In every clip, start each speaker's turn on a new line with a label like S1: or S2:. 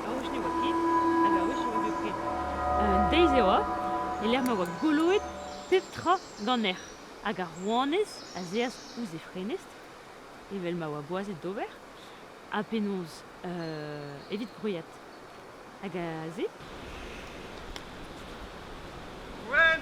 S1: aouchni waki, aga aouch waki deizewa, ma wak goloet petra ganer, aga rouanez a zeaz ouz e frenest, evel ma oa boazet d'ober, a penoz evit bruyat. Aga ze?
S2: Gwen!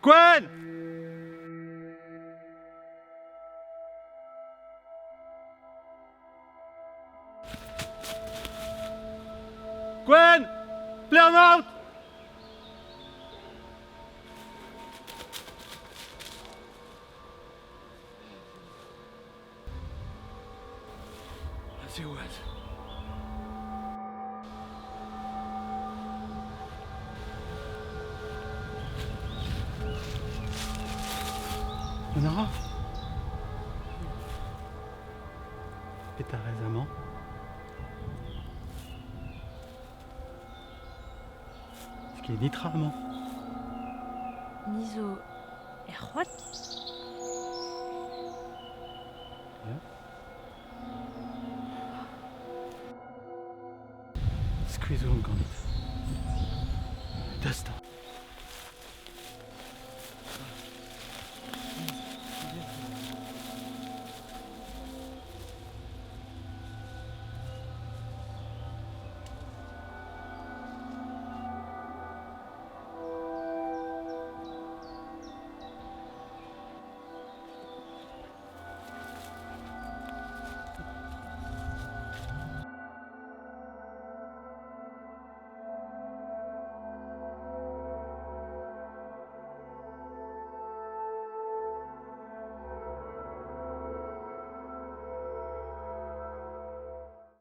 S2: Gwen! Gwen! Ble an out! Se oad. On aura Petra amañ. Ski nitra amañ.
S1: Nizo c'hoat?
S2: Ya. Squeeze on ganit. Dasta.